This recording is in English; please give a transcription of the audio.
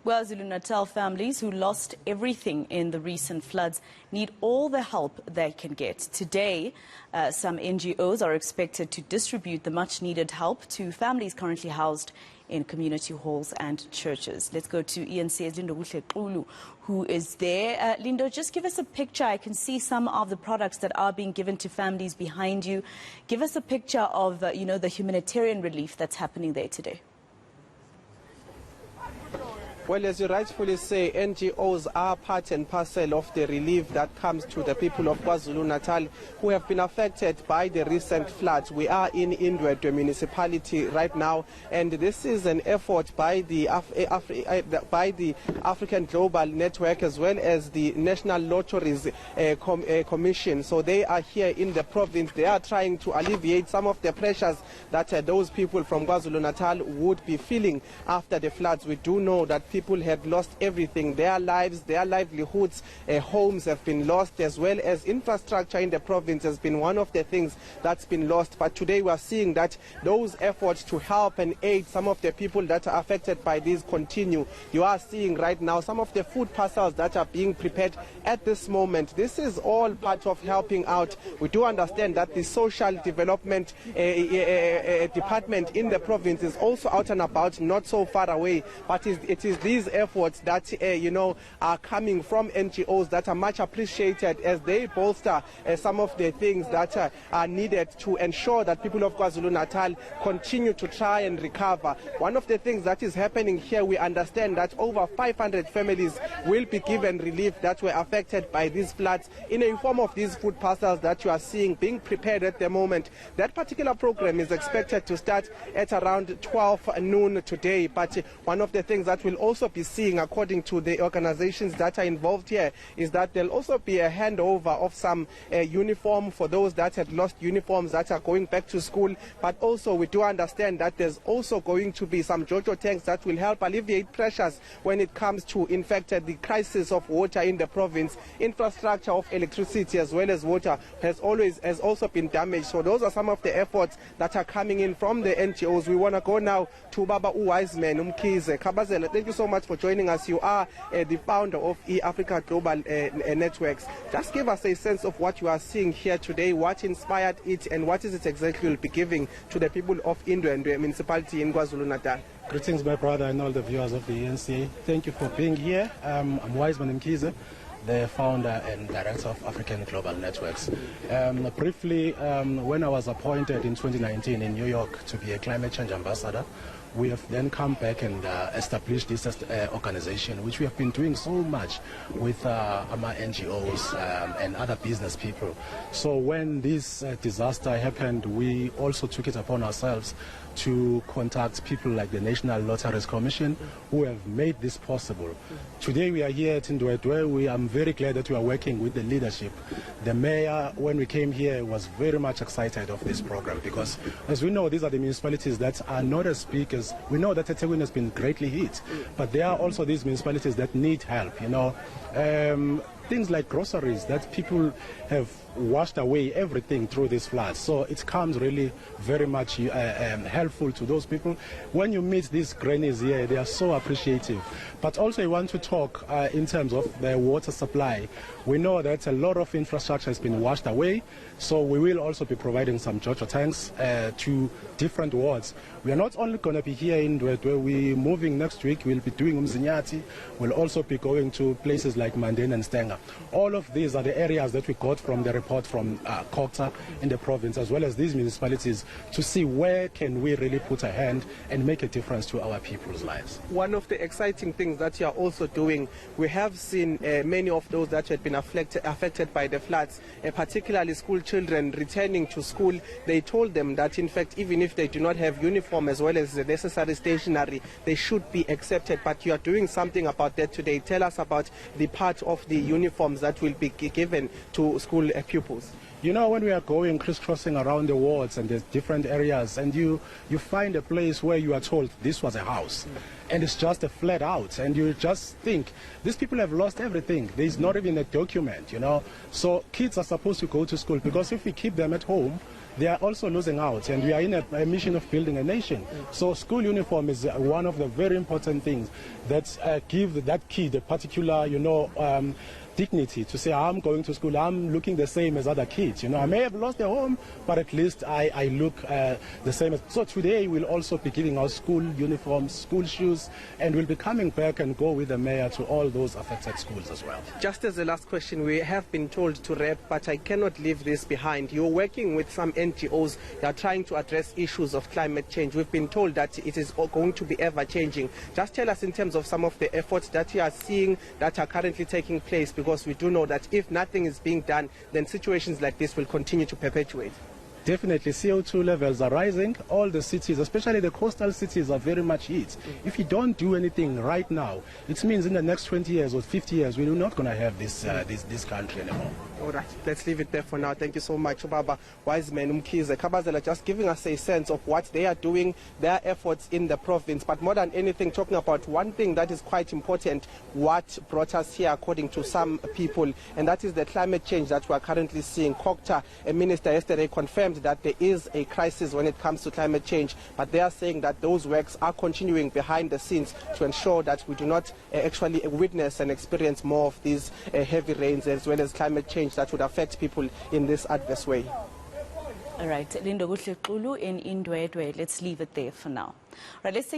KwaZulu-Natal families who lost everything in the recent floods need all the help they can get. Today, some NGOs are expected to distribute the much-needed help to families currently housed in community halls and churches. Let's go to eNCA's Lindokuhle Xulu, who is there. Lindo, just give us a picture. I can see some of the products that are being given to families behind you. Give us a picture of, the humanitarian relief that's happening there today. Well, as you rightfully say, NGOs are part and parcel of the relief that comes to the people of KwaZulu-Natal who have been affected by the recent floods. We are in Indwedwe municipality right now, and this is an effort by the African Global Network as well as the National Lotteries Commission. So they are here in the province. They are trying to alleviate some of the pressures that those people from KwaZulu-Natal would be feeling after the floods. We do know that people have lost everything, their lives, their livelihoods, homes have been lost, as well as infrastructure in the province has been one of the things that's been lost. But today we are seeing that those efforts to help and aid some of the people that are affected by these continue. You are seeing right now some of the food parcels that are being prepared at this moment. This is all part of helping out. We do understand that the social development department in the province is also out and about, not so far away, but it is these efforts that are coming from NGOs that are much appreciated as they bolster some of the things that are needed to ensure that people of KwaZulu-Natal continue to try and recover. One of the things that is happening here, we understand that over 500 families will be given relief that were affected by these floods in a form of these food parcels that you are seeing being prepared at the moment. That particular program is expected to start at around 12 noon today, but one of the things that will also be seeing, according to the organizations that are involved here, is that there'll also be a handover of some uniform for those that had lost uniforms that are going back to school. But also we do understand that there's also going to be some JoJo tanks that will help alleviate pressures when it comes to, in fact, the crisis of water in the province. Infrastructure of electricity as well as water has also been damaged. So those are some of the efforts that are coming in from the NGOs. We want to go now to Baba Wiseman Umkhize Kabazela. Thank you so much for joining us. You are the founder of Africa Global Networks. Just give us a sense of what you are seeing here today, what inspired it, and what is it exactly you'll be giving to the people of Indwedwe municipality in KwaZulu-Natal. Greetings, my brother, and all the viewers of the eNCA. Thank you for being here. I'm Wiseman Umkhize, the founder and director of African Global Networks. Briefly, when I was appointed in 2019 in New York to be a climate change ambassador, we have then come back and established this organization, which we have been doing so much with our NGOs and other business people. So when this disaster happened, we also took it upon ourselves to contact people like the National Lotteries Commission, who have made this possible. Today we are here at Indwedwe. I'm very glad that we are working with the leadership. The mayor, when we came here, was very much excited of this program because, as we know, these are the municipalities that are not as big as, we know that eThekwini has been greatly hit, but there are also these municipalities that need help, things like groceries that people have washed away everything through these floods. So it comes really very much helpful to those people. When you meet these grannies here, they are so appreciative. But also I want to talk in terms of the water supply. We know that a lot of infrastructure has been washed away, so we will also be providing some JoJo tanks to different wards. We are not only going to be here in Ndwedwe, we're moving next week, we'll be doing Umzinyati, we'll also be going to places like Mandeni and Stenga. All of these are the areas that we got from the report from Kokta in the province, as well as these municipalities, to see where can we really put a hand and make a difference to our people's lives. One of the exciting things that you are also doing, we have seen many of those that had been affected by the floods, particularly school children returning to school. They told them that, in fact, even if they do not have uniform as well as the necessary stationery, they should be accepted. But you are doing something about that today. Tell us about the part of the uniforms that will be given to school pupils. You know, when we are going crisscrossing around the wards and there's different areas, and you find a place where you are told this was a house, and it's just a flat out, and you just think these people have lost everything. There is not even a document, you know. So kids are supposed to go to school, because if we keep them at home, they are also losing out, and we are in a mission of building a nation. So school uniform is one of the very important things that give that kid a particular, you know, dignity to say, I'm going to school, I'm looking the same as other kids. You know, I may have lost a home, but at least I look the same. So today we'll also be giving out school uniforms, school shoes, and we'll be coming back and go with the mayor to all those affected schools as well. Just as the last question, we have been told to wrap, but I cannot leave this behind. You're working with some NGOs that are trying to address issues of climate change. We've been told that it is going to be ever changing. Just tell us in terms of some of the efforts that you are seeing that are currently taking place, because we do know that if nothing is being done, then situations like this will continue to perpetuate. Definitely, CO2 levels are rising. All the cities, especially the coastal cities, are very much hit. If you don't do anything right now, it means in the next 20 years or 50 years, we're not going to have this country anymore. All right, let's leave it there for now. Thank you so much, Baba Wiseman Mkhize Kabazela, just giving us a sense of what they are doing, their efforts in the province. But more than anything, talking about one thing that is quite important, what brought us here, according to some people, and that is the climate change that we are currently seeing. Kokta, a minister, yesterday confirmed that there is a crisis when it comes to climate change, but they are saying that those works are continuing behind the scenes to ensure that we do not actually witness and experience more of these heavy rains, as well as climate change that would affect people in this adverse way. All right, Lindokuhle Xulu in Indwedwe. Let's leave it there for now. Right, let's take